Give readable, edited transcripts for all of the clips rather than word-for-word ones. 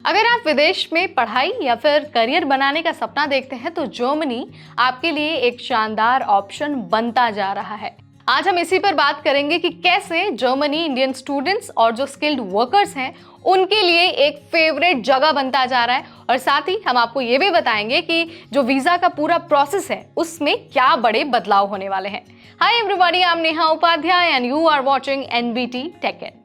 अगर आप विदेश में पढ़ाई या फिर करियर बनाने का सपना देखते हैं तो जर्मनी आपके लिए एक शानदार ऑप्शन बनता जा रहा है। आज हम इसी पर बात करेंगे कि कैसे जर्मनी इंडियन स्टूडेंट्स और जो स्किल्ड वर्कर्स हैं उनके लिए एक फेवरेट जगह बनता जा रहा है, और साथ ही हम आपको ये भी बताएंगे कि जो वीजा का पूरा प्रोसेस है उसमें क्या बड़े बदलाव होने वाले हैं। Hi everybody, I am Neha Upadhyay and you are watching NBT tech it.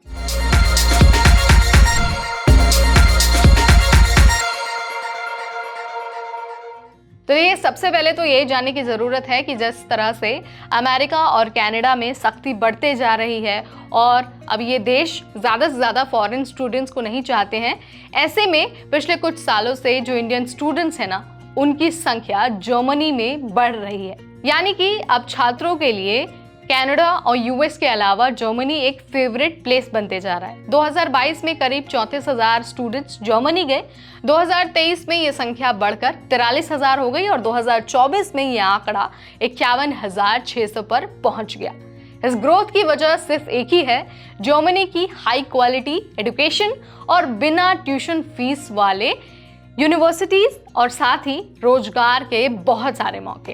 तो ये सबसे पहले तो ये जानने की ज़रूरत है कि जिस तरह से अमेरिका और कनाडा में सख्ती बढ़ते जा रही है और अब ये देश ज़्यादा से ज़्यादा फॉरेन स्टूडेंट्स को नहीं चाहते हैं, ऐसे में पिछले कुछ सालों से जो इंडियन स्टूडेंट्स हैं ना, उनकी संख्या जर्मनी में बढ़ रही है। यानी कि अब छात्रों के लिए कनाडा और यूएस के अलावा जर्मनी एक फेवरेट प्लेस बनते जा रहा है। 2022 में करीब 34,000 स्टूडेंट्स जर्मनी गए, 2023 में ये संख्या बढ़कर 43,000 हो गई और 2024 में ये आंकड़ा 51,600 पर पहुंच गया। इस ग्रोथ की वजह सिर्फ एक ही है, जर्मनी की हाई क्वालिटी एजुकेशन और बिना ट्यूशन फीस वाले यूनिवर्सिटीज और साथ ही रोजगार के बहुत सारे मौके।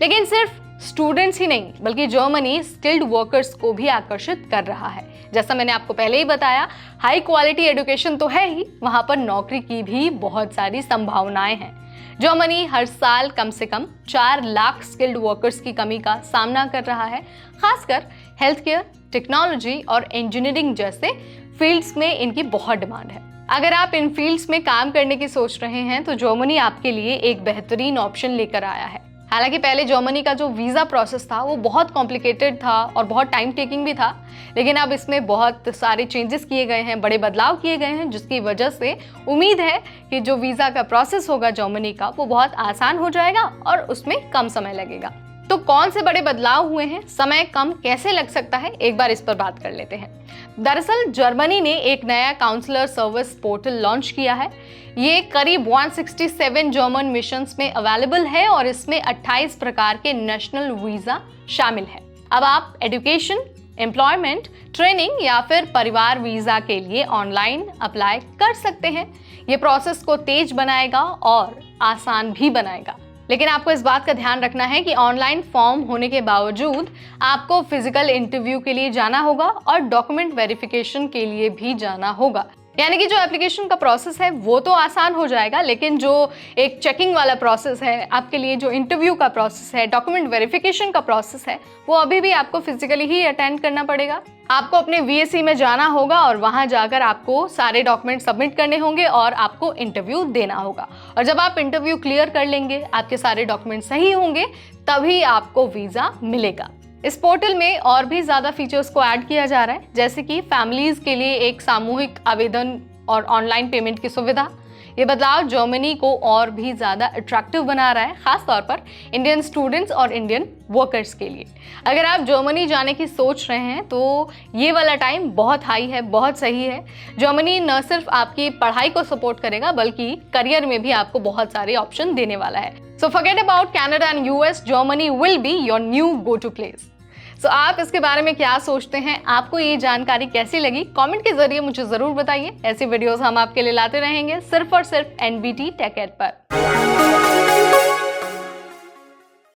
लेकिन सिर्फ स्टूडेंट्स ही नहीं बल्कि जर्मनी स्किल्ड वर्कर्स को भी आकर्षित कर रहा है। जैसा मैंने आपको पहले ही बताया, हाई क्वालिटी एजुकेशन तो है ही, वहां पर नौकरी की भी बहुत सारी संभावनाएं हैं। जर्मनी हर साल कम से कम 4 लाख स्किल्ड वर्कर्स की कमी का सामना कर रहा है, खासकर हेल्थ केयर, टेक्नोलॉजी और इंजीनियरिंग जैसे फील्ड्स में इनकी बहुत डिमांड है। अगर आप इन फील्ड्स में काम करने की सोच रहे हैं तो जर्मनी आपके लिए एक बेहतरीन ऑप्शन लेकर आया है। हालांकि पहले जर्मनी का जो वीज़ा प्रोसेस था वो बहुत कॉम्प्लिकेटेड था और बहुत टाइम टेकिंग भी था, लेकिन अब इसमें बहुत सारे चेंजेस किए गए हैं, बड़े बदलाव किए गए हैं, जिसकी वजह से उम्मीद है कि जो वीज़ा का प्रोसेस होगा जर्मनी का वो बहुत आसान हो जाएगा और उसमें कम समय लगेगा। तो कौन से बड़े बदलाव हुए हैं, समय कम कैसे लग सकता है, एक बार इस पर बात कर लेते हैं। दरअसल जर्मनी ने एक नया काउंसलर सर्विस पोर्टल लॉन्च किया है। ये करीब 167 जर्मन मिशंस में अवेलेबल है और इसमें 28 प्रकार के नेशनल वीज़ा शामिल है। अब आप एजुकेशन, एम्प्लॉयमेंट, ट्रेनिंग या फिर परिवार वीज़ा के लिए ऑनलाइन अप्लाई कर सकते हैं। ये प्रोसेस को तेज बनाएगा और आसान भी बनाएगा। लेकिन आपको इस बात का ध्यान रखना है कि ऑनलाइन फॉर्म होने के बावजूद आपको फिजिकल इंटरव्यू के लिए जाना होगा और डॉक्यूमेंट वेरिफिकेशन के लिए भी जाना होगा। यानी कि जो एप्लीकेशन का प्रोसेस है वो तो आसान हो जाएगा, लेकिन जो एक चेकिंग वाला प्रोसेस है आपके लिए, जो इंटरव्यू का प्रोसेस है, डॉक्यूमेंट वेरिफिकेशन का प्रोसेस है, वो अभी भी आपको फिजिकली ही अटेंड करना पड़ेगा। आपको अपने वीएससी में जाना होगा और वहां जाकर आपको सारे डॉक्यूमेंट सबमिट करने होंगे और आपको इंटरव्यू देना होगा। और जब आप इंटरव्यू क्लियर कर लेंगे, आपके सारे डॉक्यूमेंट सही होंगे, तभी आपको वीज़ा मिलेगा। इस पोर्टल में और भी ज़्यादा फीचर्स को ऐड किया जा रहा है, जैसे कि फैमिलीज़ के लिए एक सामूहिक आवेदन और ऑनलाइन पेमेंट की सुविधा। ये बदलाव जर्मनी को और भी ज़्यादा अट्रैक्टिव बना रहा है, खास तौर पर इंडियन स्टूडेंट्स और इंडियन वर्कर्स के लिए। अगर आप जर्मनी जाने की सोच रहे हैं तो ये वाला टाइम बहुत हाई है, बहुत सही है। जर्मनी न सिर्फ आपकी पढ़ाई को सपोर्ट करेगा बल्कि करियर में भी आपको बहुत सारे ऑप्शन देने वाला है। So forget about Canada and US, Germany will be your new go to place. So आप इसके बारे में क्या सोचते हैं, आपको ये जानकारी कैसी लगी, कमेंट के जरिए मुझे जरूर बताइए। ऐसी वीडियोस हम आपके लिए लाते रहेंगे सिर्फ और सिर्फ एनबीटी टेक एड पर।